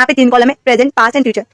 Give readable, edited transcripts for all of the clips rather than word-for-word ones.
पे 3 कॉलम है, present, past and future.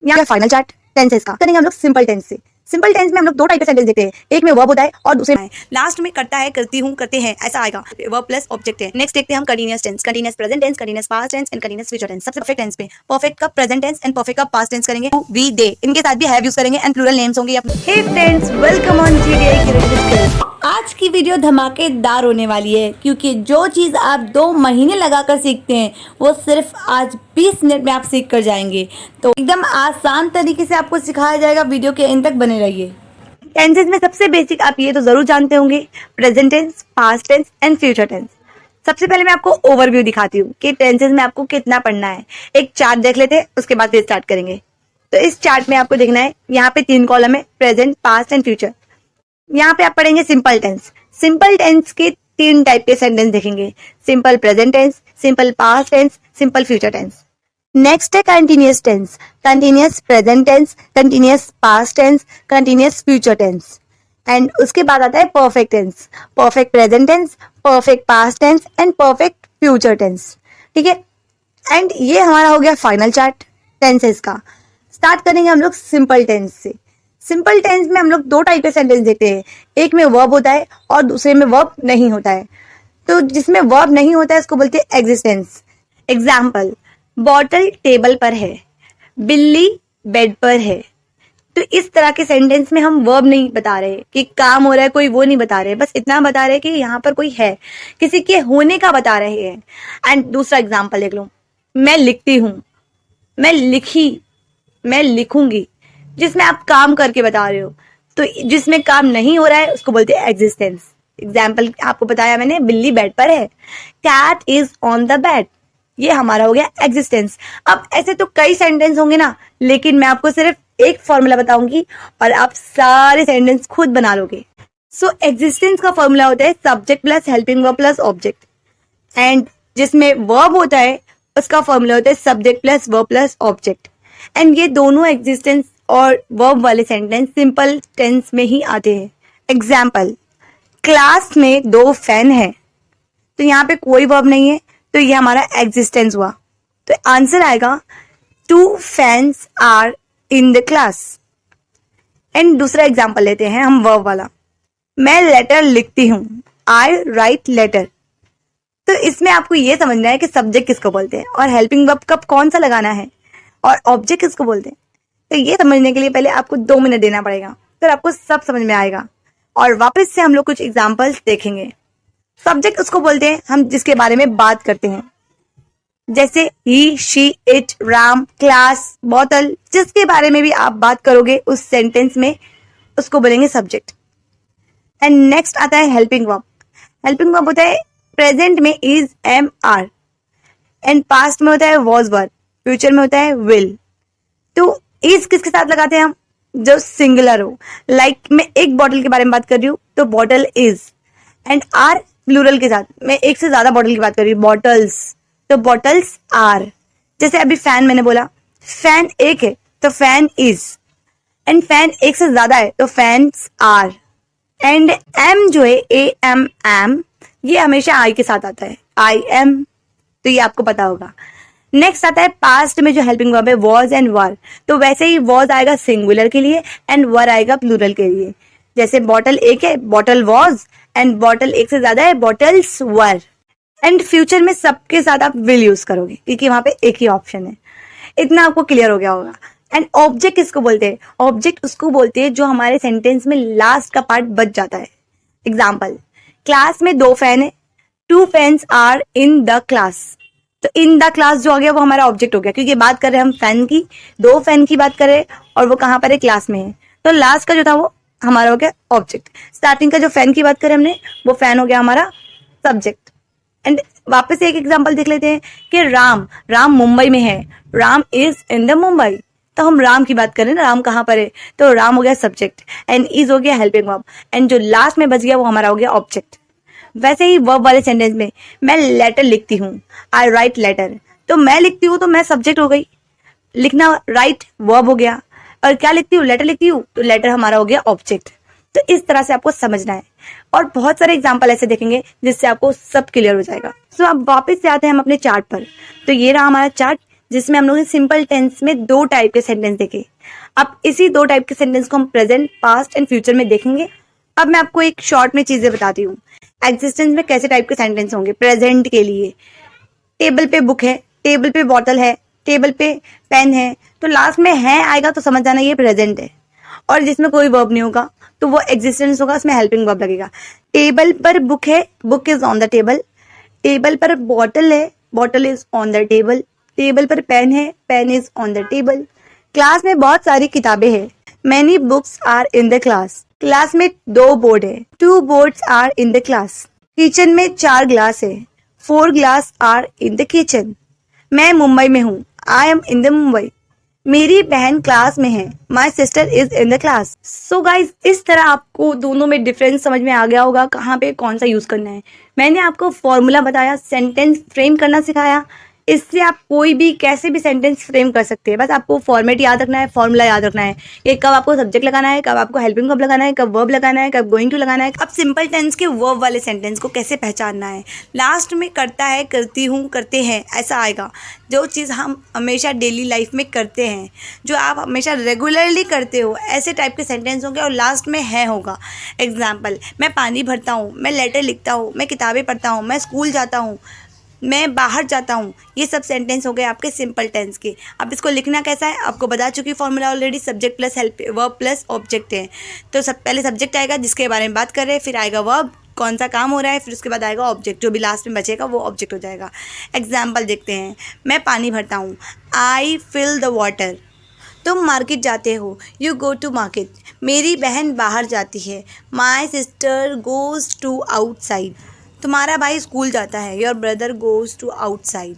यहाँ फाइनल चार्ट टेंसेस का करेंगे हम लोग सिंपल टेंस से। सिंपल टेंस में हम लोग 2 टाइप के सेंटेंस देखते हैं, एक में वर्ब होता है और दूसरे में लास्ट में करता है, करती हूँ, करते हैं, ऐसा आएगा, वर्ब प्लस ऑब्जेक्ट है। नेक्स्ट देखते हैं हम continuous tense, continuous present tense, continuous past tense and continuous future tense. सबसे परफेक्ट टेंस पे परफेक्ट का प्रेजेंट टेंस एंड परफेक्ट का पास्ट टेंस करेंगे, वी दे, इनके साथ भी हैव यूज करेंगे एंड प्लूरल नेम्स होंगे। Hey friends, welcome on GDI की। आज की वीडियो धमाकेदार होने वाली है क्योंकि जो चीज़ आप 2 महीने लगाकर सीखते हैं वो सिर्फ आज 20 मिनट में आप सीख कर जाएंगे। तो एकदम आसान तरीके से आपको सिखाया जाएगा, वीडियो के एंड तक बने रहिए। टेंसेस में सबसे बेसिक आप ये तो जरूर जानते होंगे, present tense, past tense and future tense. सबसे पहले मैं आपको ओवरव्यू दिखाती हूँ कि टेंसेस में आपको कितना पढ़ना है। एक चार्ट देख लेते हैं, उसके बाद फिर स्टार्ट करेंगे। तो इस चार्ट में आपको देखना है, यहाँ पे 3 कॉलम है, प्रेजेंट, पास्ट एंड फ्यूचर। यहाँ पे आप पढ़ेंगे सिंपल टेंस। सिंपल टेंस के 3 टाइप के सेंटेंस देखेंगे, simple present tense, simple past tense, simple future tense. Next है continuous tense, continuous present tense, continuous past tense, continuous future tense. And उसके बाद आता है perfect tense, perfect present tense, perfect past tense and perfect future tense. ठीक है, and ये हमारा हो गया फाइनल चार्ट टेंसेस का। स्टार्ट करेंगे हम लोग सिंपल टेंस से। सिंपल टेंस में हम लोग 2 टाइप के सेंटेंस देखते हैं, एक में वर्ब होता है और दूसरे में वर्ब नहीं होता है। तो जिसमें वर्ब नहीं होता है उसको बोलते हैं एग्जिस्टेंस। एग्जाम्पल, बॉटल टेबल पर है, बिल्ली बेड पर है। तो इस तरह के सेंटेंस में हम वर्ब नहीं बता रहे कि काम हो रहा है कोई, वो नहीं बता रहे, बस इतना बता रहे कि यहाँ पर कोई है, किसी के होने का बता रहे हैं। एंड दूसरा एग्जाम्पल देख लो, मैं लिखती हूँ, मैं लिखी, मैं लिखूंगी, जिसमें आप काम करके बता रहे हो। तो जिसमें काम नहीं हो रहा है उसको बोलते हैं एग्जिस्टेंस। एग्जाम्पल आपको बताया मैंने, बिल्ली बेड पर है, cat is on the bed, ये हमारा हो गया एग्जिस्टेंस। अब ऐसे तो कई सेंटेंस होंगे ना, लेकिन मैं आपको सिर्फ एक फॉर्मूला बताऊंगी और आप सारे सेंटेंस खुद बना लोगे। सो एग्जिस्टेंस का फॉर्मूला होता है subject plus helping verb plus object, and जिसमें वर्ब होता है उसका फॉर्मूला होता है subject plus verb plus object. And ये दोनों एग्जिस्टेंस और वर्ब वाले सेंटेंस सिंपल टेंस में ही आते हैं। एग्जाम्पल, क्लास में 2 फैन है, तो यहाँ पे कोई वर्ब नहीं है, तो ये हमारा एग्जिस्टेंस हुआ। तो आंसर आएगा 2 fans are in the class. And दूसरा एग्जाम्पल लेते हैं हम वर्ब वाला, मैं लेटर लिखती हूँ, आई राइट लेटर। तो इसमें आपको ये समझना है कि सब्जेक्ट किसको बोलते हैं और हेल्पिंग वर्ब कब कौन सा लगाना है और ऑब्जेक्ट किसको बोलते हैं। तो ये समझने के लिए पहले आपको 2 मिनट देना पड़ेगा, फिर आपको सब समझ में आएगा। और वापस से हम लोग कुछ एग्जाम्पल्स देखेंगे। सब्जेक्ट उसको बोलते हैं हम जिसके बारे में बात करते हैं, जैसे ही, शी, इट, राम, क्लास, बोतल, जिसके बारे में भी आप बात करोगे उस सेंटेंस में उसको बोलेंगे सब्जेक्ट। एंड नेक्स्ट आता है हेल्पिंग वर्ब। हेल्पिंग वर्ब होता है प्रेजेंट में is, am, are, and past में होता है वॉज, वर, फ्यूचर में होता है विल। तो इज किसके साथ लगाते हैं हम, जो सिंगुलर हो, लाइक मैं एक बॉटल के बारे में बात कर रही हूँ तो bottle is. And are plural के साथ, मैं एक से ज्यादा बॉटल की बात कर रही हूँ, बॉटल्स, तो बॉटल्स आर। जैसे अभी फैन मैंने बोला, फैन एक है तो फैन इज, एंड फैन एक से ज्यादा है तो फैन्स आर। एंड एम जो है, ए एम एम, ये हमेशा आई के साथ आता है, आई एम, तो ये आपको पता होगा। नेक्स्ट आता है पास्ट में जो हेल्पिंग वर्ब है वॉज एंड वर। तो वैसे ही वॉज आएगा सिंगुलर के लिए एंड वर आएगा प्लूरल के लिए। जैसे बॉटल एक है, बॉटल वॉज, एंड बॉटल एक से ज्यादा है, बॉटल्स वर। एंड फ्यूचर में सबके साथ आप विल यूज करोगे क्योंकि वहां पे एक ही ऑप्शन है। इतना आपको क्लियर हो गया होगा। एंड ऑब्जेक्ट किसको बोलते हैं, ऑब्जेक्ट उसको बोलते हैं जो हमारे सेंटेंस में लास्ट का पार्ट बच जाता है। एग्जाम्पल, क्लास में 2 फैन है, 2 fans are in the class. तो इन द क्लास जो आ गया वो हमारा ऑब्जेक्ट हो गया, क्योंकि बात कर रहे हैं हम फैन की, 2 फैन की बात कर रहे हैं और वो कहाँ पर है, क्लास में है। तो लास्ट का जो था वो हमारा हो गया ऑब्जेक्ट। स्टार्टिंग का जो फैन की बात करें हमने, वो फैन हो गया हमारा सब्जेक्ट। एंड वापस एक एग्जांपल देख लेते हैं कि राम मुंबई में है, Ram is in the Mumbai. तो हम राम की बात करें ना, राम कहाँ पर है, तो राम हो गया सब्जेक्ट एंड इज हो गया हेल्पिंग वर्ब, एंड जो लास्ट में बच गया वो हमारा हो गया ऑब्जेक्ट। वैसे ही वर्ब वाले सेंटेंस में, मैं लेटर लिखती हूँ, आई राइट लेटर, तो मैं लिखती हूँ तो मैं सब्जेक्ट हो गई, लिखना राइट वर्ब हो गया, और क्या लिखती हूँ, लेटर लिखती हूँ, तो लेटर हमारा हो गया ऑब्जेक्ट। तो इस तरह से आपको समझना है और बहुत सारे एग्जाम्पल ऐसे देखेंगे जिससे आपको सब क्लियर हो जाएगा। सो अब वापस से आते हैं हम अपने चार्ट पर। तो ये रहा हमारा चार्ट जिसमें हम लोग ने सिंपल टेंस में 2 टाइप के सेंटेंस देखे। अब इसी 2 टाइप के सेंटेंस को हम प्रेजेंट, पास्ट एंड फ्यूचर में देखेंगे। अब मैं आपको एक शॉर्ट में चीजें बताती हूँ। एग्जिस्टेंस में कैसे टाइप के सेंटेंस होंगे प्रेजेंट के लिए। टेबल पे बुक है, टेबल पे बॉटल है, टेबल पे पेन है, तो लास्ट में है आएगा तो समझ जाना ये प्रेजेंट है। और जिसमें कोई वर्ब नहीं होगा तो वो एग्जिस्टेंस होगा, उसमें हेल्पिंग वर्ब लगेगा। टेबल पर बुक है, book is on the table. Table पर बॉटल है, bottle is on the table. Table पर पेन है, pen is on the table. Class में बहुत सारी किताबें हैं। Many books are in the class. Class में 2 बोर्ड है, 2 boards are in the class. Kitchen में 4 ग्लास है, 4 glass are in the kitchen. मैं मुंबई में हूँ, I M in the Mumbai. मेरी बहन क्लास में है, my sister is in the class. So guys, इस तरह आपको दोनों में डिफरेंस समझ में आ गया होगा, कहाँ पे कौन सा यूज करना है। मैंने आपको फॉर्मूला बताया, सेंटेंस फ्रेम करना सिखाया। इससे आप कोई भी कैसे भी सेंटेंस फ्रेम कर सकते हैं। बस आपको फॉर्मेट याद रखना है, फॉर्मूला याद रखना है, ये कब आपको सब्जेक्ट लगाना है, कब आपको हेल्पिंग वर्ब लगाना है, कब वर्ब लगाना है, कब गोइंग टू लगाना है। अब सिंपल टेंस के वर्ब वाले सेंटेंस को कैसे पहचानना है। लास्ट में करता है, करती हूँ, करते हैं ऐसा आएगा। जो चीज़ हम हमेशा डेली लाइफ में करते हैं, जो आप हमेशा रेगुलरली करते हो, ऐसे टाइप के सेंटेंस होंगे और लास्ट में है होगा। एग्जाम्पल, मैं पानी भरता हूँ, मैं लेटर लिखता हूँ, मैं किताबें पढ़ता हूँ, मैं स्कूल जाता हूँ, मैं बाहर जाता हूँ। ये सब सेंटेंस हो गए आपके सिंपल टेंस के। अब इसको लिखना कैसा है आपको बता चुकी formula already. Subject plus help verb plus object है। तो पहले सब्जेक्ट आएगा जिसके बारे में बात कर रहे हैं, फिर आएगा वर्ब कौन सा काम हो रहा है, फिर उसके बाद आएगा ऑब्जेक्ट, जो भी लास्ट में बचेगा वो ऑब्जेक्ट हो जाएगा। एग्जाम्पल देखते हैं, मैं पानी भरता हूँ, आई फिल द वाटर। तुम मार्केट जाते हो, यू गो टू मार्केट। मेरी बहन बाहर जाती है, my sister goes to outside. तुम्हारा भाई स्कूल जाता है, your brother goes to outside.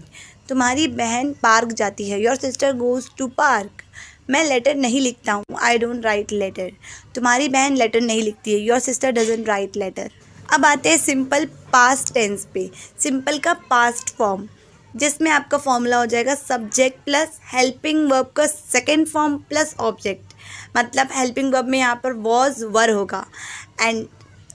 तुम्हारी बहन पार्क जाती है, your sister goes to park. मैं लेटर नहीं लिखता हूँ, आई डोंट राइट लेटर। तुम्हारी बहन लेटर नहीं लिखती है, your sister doesn't write letter. अब आते हैं सिंपल पास्ट टेंस पे। सिंपल का पास्ट फॉर्म, जिसमें आपका फॉर्मूला हो जाएगा सब्जेक्ट प्लस हेल्पिंग वर्ब का सेकेंड फॉर्म प्लस ऑब्जेक्ट। मतलब हेल्पिंग वर्ब में यहाँ पर वॉज वर होगा, एंड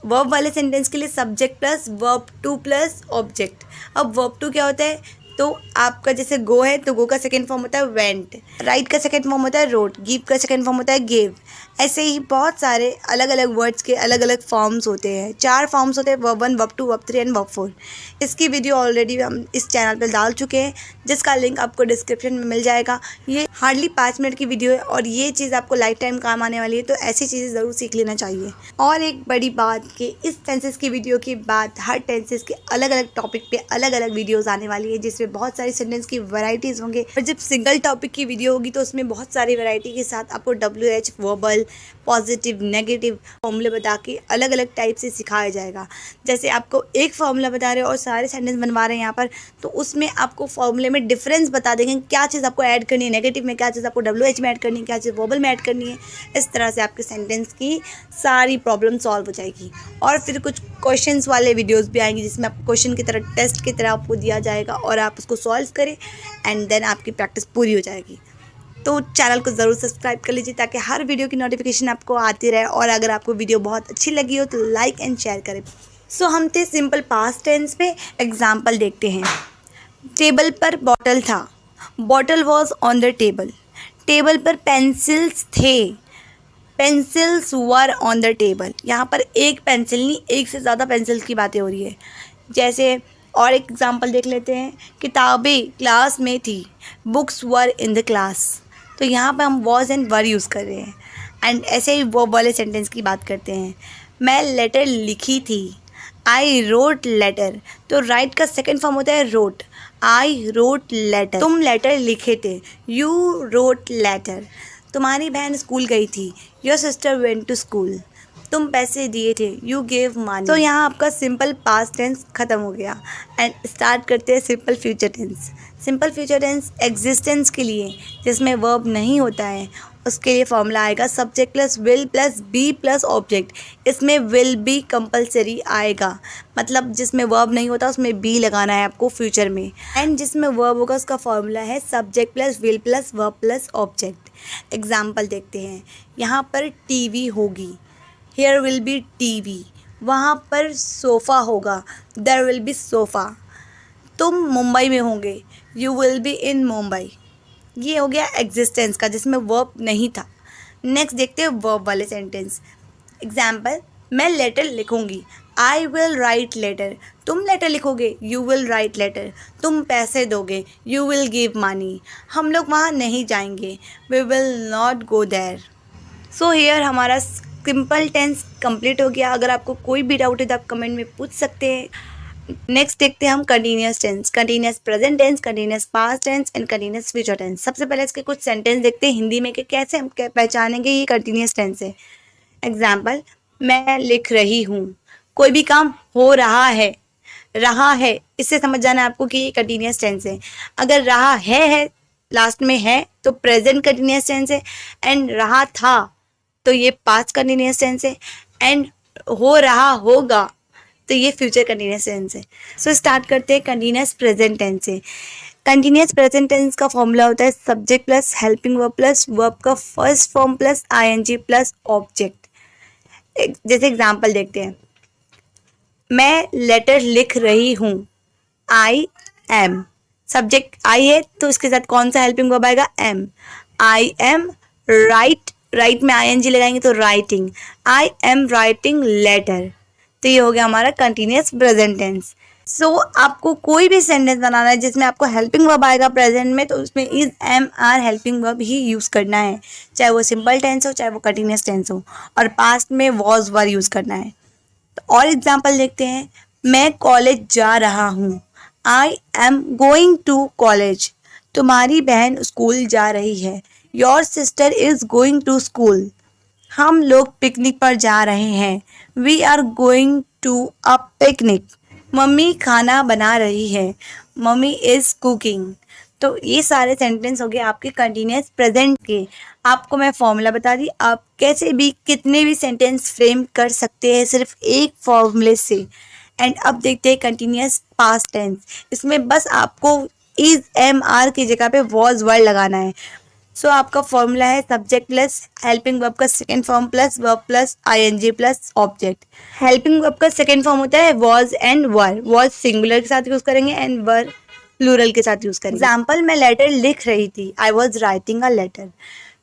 वर्ब वाले सेंटेंस के लिए subject plus verb two plus object. अब वर्ब टू क्या होता है, तो आपका जैसे गो है तो गो का सेकेंड फॉर्म होता है वेंट, राइट का सेकेंड फॉर्म होता है रोट, गिव का सेकेंड फॉर्म होता है गिव। ऐसे ही बहुत सारे अलग अलग वर्ड्स के अलग अलग फॉर्म्स होते हैं। 4 फॉर्म्स होते हैं, verb 1, verb 2, verb 3 and verb 4। इसकी वीडियो ऑलरेडी हम इस चैनल पर डाल चुके हैं, जिसका लिंक आपको डिस्क्रिप्शन में मिल जाएगा। ये हार्डली 5 मिनट की वीडियो है और ये चीज़ आपको लाइफ टाइम काम आने वाली है, तो ऐसी चीज़ें ज़रूर सीख लेना चाहिए। और एक बड़ी बात कि इस टेंसेस की वीडियो के बाद हर टेंसेस के अलग अलग टॉपिक पे अलग अलग वीडियोज़ आने वाली है, जिसमें बहुत सारी सेंटेंस की वैराइटीज़ होंगे। और जब सिंगल टॉपिक की वीडियो होगी तो उसमें बहुत सारी वैरायटी के साथ आपको WH वर्बल, पॉजिटिव, नेगेटिव फॉर्मूले बता के अलग अलग टाइप से सिखाया जाएगा। जैसे आपको एक फॉर्मूला बता रहे हो और सारे सेंटेंस बनवा रहे हैं यहाँ पर, तो उसमें आपको फॉर्मूले में डिफरेंस बता देंगे, क्या चीज़ आपको ऐड करनी है नेगेटिव में, क्या चीज़ आपको WH में ऐड करनी है, क्या चीज़ वर्बल में ऐड करनी है। इस तरह से आपके सेंटेंस की सारी प्रॉब्लम सॉल्व हो जाएगी। और फिर कुछ क्वेश्चंस वाले वीडियोस भी आएंगे, जिसमें आपको क्वेश्चन की तरह, टेस्ट की तरह आपको दिया जाएगा और आप उसको सॉल्व करें, एंड देन आपकी प्रैक्टिस पूरी हो जाएगी। तो चैनल को ज़रूर सब्सक्राइब कर लीजिए ताकि हर वीडियो की नोटिफिकेशन आपको आती रहे। और अगर आपको वीडियो बहुत अच्छी लगी हो तो लाइक एंड शेयर करें। सो हम थे सिंपल पास्ट टेंस पे। एग्जाम्पल देखते हैं। टेबल पर बॉटल था, bottle was on the table. Table पर पेंसिल्स थे, pencils were on the table. यहाँ पर एक पेंसिल नहीं, एक से ज़्यादा पेंसिल्स की बातें हो रही है। जैसे और एक एग्जाम्पल देख लेते हैं। किताबें क्लास में थी, books were in the class. तो यहाँ पर हम वॉज एंड वर यूज़ कर रहे हैं। एंड ऐसे ही वर्ब वाले सेंटेंस की बात करते हैं। मैं लेटर लिखी थी, आई रोट लेटर। तो राइट का सेकेंड फॉर्म होता है रोट, आई रोट लेटर। तुम लेटर लिखे थे, यू रोट लेटर। तुम्हारी बहन स्कूल गई थी, your sister went to school. तुम पैसे दिए थे, यू गेव मनी। तो यहाँ आपका सिंपल पास्ट टेंस खत्म हो गया। एंड स्टार्ट करते हैं simple future tense. Simple future tense existence के लिए, जिसमें वर्ब नहीं होता है, उसके लिए फॉर्मूला आएगा subject plus will plus be plus object. इसमें विल बी कंपलसरी आएगा, मतलब जिसमें वर्ब नहीं होता उसमें बी लगाना है आपको फ्यूचर में। एंड जिसमें वर्ब होगा उसका फॉर्मूला है subject plus will plus verb plus object. Example देखते हैं। यहाँ पर टीवी होगी, हियर विल बी टीवी। वहाँ पर सोफ़ा होगा, देयर विल बी सोफ़ा। तुम मुंबई में होंगे, you will be in Mumbai. ये हो गया एग्जिस्टेंस का, जिसमें वर्ब नहीं था। नेक्स्ट देखते हैं वर्ब वाले सेंटेंस। एग्जाम्पल, मैं लेटर लिखूंगी, आई विल राइट लेटर। तुम लेटर लिखोगे, यू विल राइट लेटर। तुम पैसे दोगे, यू विल गिव मनी। हम लोग वहाँ नहीं जाएंगे, we will not go there. So here हमारा सिंपल टेंस कंप्लीट हो गया। अगर आपको कोई भी डाउट है तो आप कमेंट में पूछ सकते हैं। नेक्स्ट देखते हैं हम continuous tense, continuous present tense, continuous past tense and continuous future tense. सबसे पहले इसके कुछ सेंटेंस देखते हैं हिंदी में कि कैसे हम पहचानेंगे ये कंटिन्यूस टेंस है। एग्जाम्पल, मैं लिख रही हूँ, कोई भी काम हो रहा है, इससे समझ जाना है आपको कि ये कंटिन्यूस टेंस है। अगर रहा है लास्ट में है तो प्रेजेंट कंटिन्यूस टेंस है, एंड रहा था तो ये पास्ट कंटिन्यूस टेंस है, एंड हो रहा होगा तो ये फ्यूचर कंटिन्यूस टेंस है। सो स्टार्ट करते हैं कंटिन्यूस प्रेजेंट टेंस से। कंटिन्यूस प्रेजेंट टेंस का फॉर्मूला होता है subject plus helping verb plus verb का first form plus ING plus object. जैसे एग्जांपल देखते हैं, मैं लेटर लिख रही हूँ, आई एम। सब्जेक्ट आई है तो इसके साथ कौन सा हेल्पिंग वर्ब आएगा, एम। आई एम राइट में आईएनजी लगाएंगे तो writing, I am writing letter. तो ये हो गया हमारा कंटिन्यूस प्रेजेंट टेंस। सो आपको कोई भी सेंटेंस बनाना है जिसमें आपको हेल्पिंग वर्ब आएगा प्रेजेंट में, तो उसमें is am are helping verb ही यूज़ करना है, चाहे वो सिंपल टेंस हो चाहे वो कंटिन्यूस टेंस हो, और पास्ट में वॉज वर यूज़ करना है। तो और एग्जाम्पल देखते हैं, मैं कॉलेज जा रहा हूँ, I am going to college. तुम्हारी बहन स्कूल जा रही है, your sister is going to school. हम लोग पिकनिक पर जा रहे हैं, we are going to a picnic. Mummy खाना बना रही है, मम्मी इज कुकिंग। तो ये सारे सेंटेंस हो गए आपके कंटिन्यूस प्रेजेंट के। आपको मैं फॉर्मूला बता दी, आप कैसे भी कितने भी सेंटेंस फ्रेम कर सकते हैं सिर्फ एक फॉर्मूले से। एंड अब देखते हैं कंटिन्यूस पास्ट टेंस। इसमें बस आपको इज एम आर की जगह पे वॉज वर्ड लगाना है। सो आपका फॉर्मूला है सब्जेक्ट प्लस हेल्पिंग वर्ब का second form plus verb plus ING plus object. Helping verb का सेकेंड फॉर्म होता है was and were. Was singular के साथ यूज करेंगे एंड वर प्लूरल के साथ यूज करेंगे। एग्जाम्पल, मैं लेटर लिख रही थी, I was writing a letter.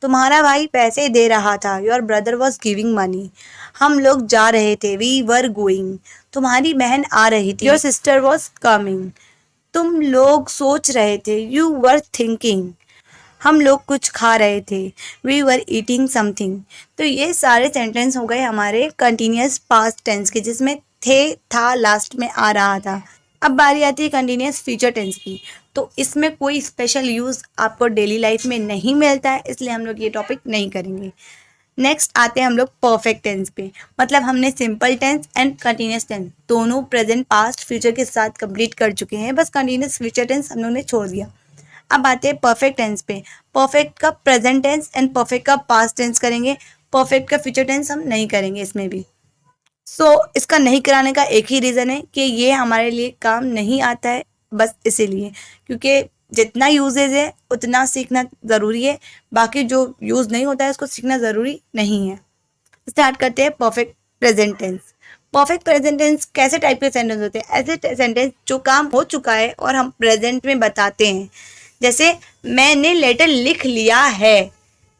तुम्हारा भाई पैसे दे रहा था, your brother was giving money. हम लोग जा रहे थे, वी वर गोइंग। तुम्हारी बहन आ रही थी, योर सिस्टर वॉज कमिंग। तुम लोग सोच रहे थे, यू वर थिंकिंग। हम लोग कुछ खा रहे थे, वी वर ईटिंग समथिंग। तो ये सारे सेंटेंस हो गए हमारे कंटिन्यूस पास्ट टेंस के, जिसमें थे था लास्ट में आ रहा था। अब बारी आती है कंटिन्यूस फ्यूचर टेंस की। तो इसमें कोई स्पेशल यूज़ आपको डेली लाइफ में नहीं मिलता है, इसलिए हम लोग ये टॉपिक नहीं करेंगे। नेक्स्ट आते हैं हम लोग परफेक्ट टेंस पे। मतलब हमने simple tense and continuous tense दोनों प्रेजेंट पास्ट फ्यूचर के साथ कंप्लीट कर चुके हैं, बस कंटिन्यूस फ्यूचर टेंस हम लोग ने छोड़ दिया। अब आते हैं परफेक्ट टेंस पे। परफेक्ट का प्रेजेंट टेंस एंड परफेक्ट का पास्ट टेंस करेंगे, परफेक्ट का फ्यूचर टेंस हम नहीं करेंगे इसमें भी। इसका नहीं कराने का एक ही रीज़न है कि ये हमारे लिए काम नहीं आता है, बस इसीलिए, क्योंकि जितना यूजेज है उतना सीखना ज़रूरी है, बाकी जो यूज़ नहीं होता है उसको सीखना ज़रूरी नहीं है। स्टार्ट करते हैं perfect present tense. Perfect present tense कैसे टाइप के सेंटेंस होते हैं, ऐसे सेंटेंस जो काम हो चुका है और हम प्रेजेंट में बताते हैं। जैसे मैंने लेटर लिख लिया है,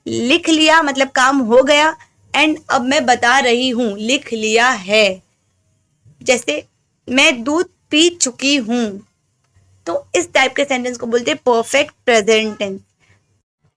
लिख लिया मतलब काम हो गया, एंड अब मैं बता रही हूँ लिख लिया है। जैसे मैं दूध पी चुकी हूँ। तो इस टाइप के सेंटेंस को बोलते हैं परफेक्ट प्रेजेंट टेंस।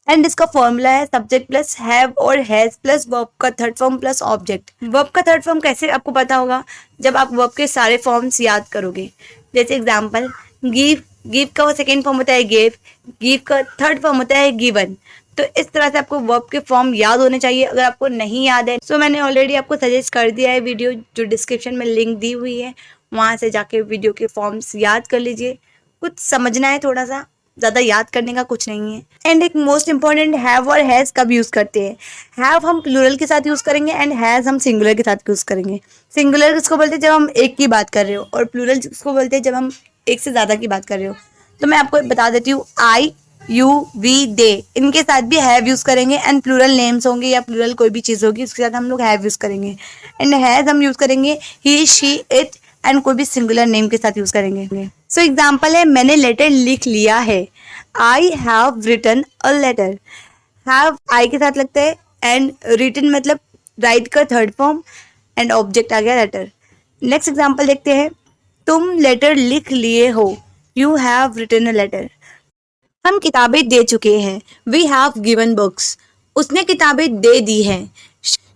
एंड इसका फॉर्मूला है सब्जेक्ट प्लस हैव और हैज प्लस वर्ब का third form plus object. Verb का थर्ड फॉर्म कैसे आपको पता होगा, जब आप वर्ब के सारे फॉर्म्स याद करोगे। जैसे एग्जांपल, गिव का वो सेकेंड फॉर्म होता है गिव का थर्ड फॉर्म होता है गिवन। तो इस तरह से आपको वर्ब के फॉर्म याद होने चाहिए। अगर आपको नहीं याद है तो मैंने ऑलरेडी आपको सजेस्ट कर दिया है वीडियो, जो डिस्क्रिप्शन में लिंक दी हुई है, वहाँ से जाके वीडियो के फॉर्म्स याद कर लीजिए। कुछ समझना है थोड़ा सा, ज़्यादा याद करने का कुछ नहीं है। एंड एक मोस्ट इंपॉर्टेंट, हैव और हैज़ कब यूज़ करते हैं। हैव हम प्लूरल के साथ यूज़ करेंगे एंड हैज़ हम सिंगुलर के साथ यूज़ करेंगे। सिंगुलर किसको बोलते हैं, जब हम एक की बात कर रहे हो, और प्लूरल किसको बोलते हैं, जब हम एक से ज़्यादा की बात कर रहे हो। तो मैं आपको बता देती हूँ, आई, यू, वी, दे, इनके साथ भी हैव यूज़ करेंगे। एंड प्लूरल नेम्स होंगे या प्लूरल कोई भी चीज़ होगी उसके साथ हम लोग हैव यूज़ करेंगे। एंड हैज़ हम यूज़ करेंगे ही, शी, इट, एंड कोई भी सिंगुलर नेम के साथ यूज़ करेंगे। सो एग्जाम्पल है, मैंने लेटर लिख लिया है। I have written a letter. Have I के साथ लगता है एंड रिटन मतलब राइट का थर्ड फॉर्म एंड ऑब्जेक्ट आ गया लेटर। नेक्स्ट एग्जाम्पल देखते हैं। तुम लेटर लिख लिए हो। You have written a letter. हम किताबें दे चुके हैं। We have given books. उसने किताबें दे दी हैं।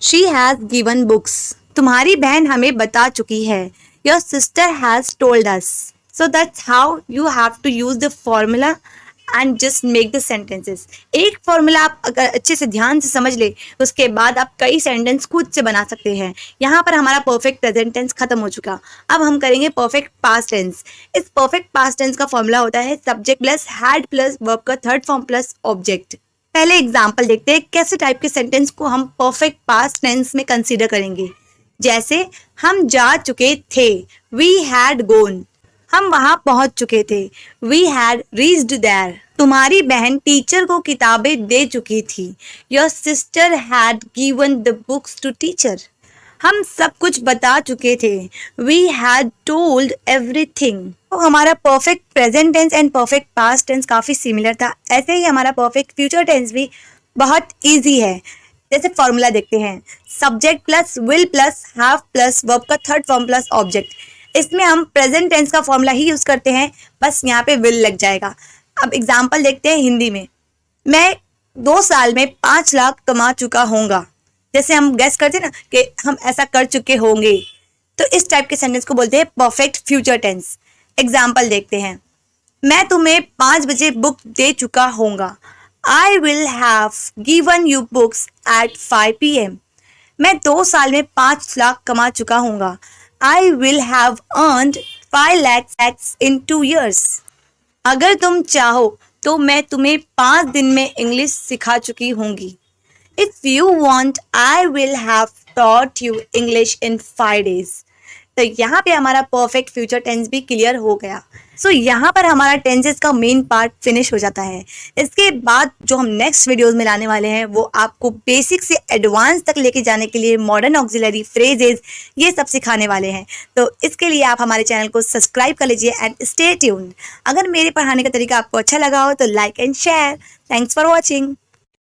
She has given books. तुम्हारी बहन हमें बता चुकी है। Your sister has told us. So that's how you have to use the formula and just make the sentences. एक फॉर्मूला आप अगर अच्छे से ध्यान से समझ ले उसके बाद आप कई सेंटेंस खुद से बना सकते हैं। यहाँ पर हमारा परफेक्ट प्रेजेंट टेंस खत्म हो चुका। अब हम करेंगे परफेक्ट पास्ट टेंस। इस परफेक्ट पास्ट टेंस का फॉर्मूला होता है subject plus had plus verb का थर्ड फॉर्म प्लस ऑब्जेक्ट। पहले एग्जाम्पल देखते हैं कैसे टाइप के सेंटेंस को हम परफेक्ट पास्ट टेंस में कंसीडर करेंगे। जैसे हम जा चुके थे। We had gone. हम वहां पहुंच चुके थे। We had reached there. तुम्हारी बहन टीचर को किताबें दे चुकी थी। Your sister had given the books to teacher. हम सब कुछ बता चुके थे। We had told everything. तो हमारा perfect present tense and perfect past tense काफ़ी सिमिलर था। ऐसे ही हमारा परफेक्ट फ्यूचर टेंस भी बहुत ईजी है। जैसे फॉर्मूला देखते हैं। Subject plus will plus have plus verb का थर्ड फॉर्म प्लस ऑब्जेक्ट। इसमें हम प्रेजेंट टेंस का फॉर्मूला ही यूज़ करते हैं, बस यहाँ पे विल लग जाएगा। अब एग्जाम्पल देखते हैं हिंदी में। मैं 2 साल में 5 लाख कमा चुका होऊंगा। जैसे हम गेस करते हैं ना कि हम ऐसा कर चुके होंगे, तो इस टाइप के सेंटेंस को बोलते हैं परफेक्ट फ्यूचर टेंस। एग्जाम्पल देखते हैं। मैं तुम्हें 5 बजे बुक दे चुका होऊंगा। I will have given you books at 5 PM। मैं 2 साल में 5 लाख कमा चुका होऊंगा। I will have earned 5 lakhs in 2 years। अगर तुम चाहो तो मैं तुम्हें 5 दिन में इंग्लिश सिखा चुकी होंगी। If you want, I will have taught you English in 5 days। तो यहाँ पे हमारा परफेक्ट फ्यूचर टेंस भी क्लियर हो गया। सो यहाँ पर हमारा टेंसेस का मेन पार्ट फिनिश हो जाता है। इसके बाद जो हम नेक्स्ट वीडियोस में लाने वाले हैं वो आपको बेसिक से एडवांस तक लेके जाने के लिए मॉडर्न ऑक्सिलरी फ्रेजेस ये सब सिखाने वाले हैं। तो इसके लिए आप हमारे चैनल को सब्सक्राइब कर लीजिए एंड स्टे ट्यून्ड। अगर मेरे पढ़ाने का तरीका आपको अच्छा लगा हो तो like and share. Thanks for watching.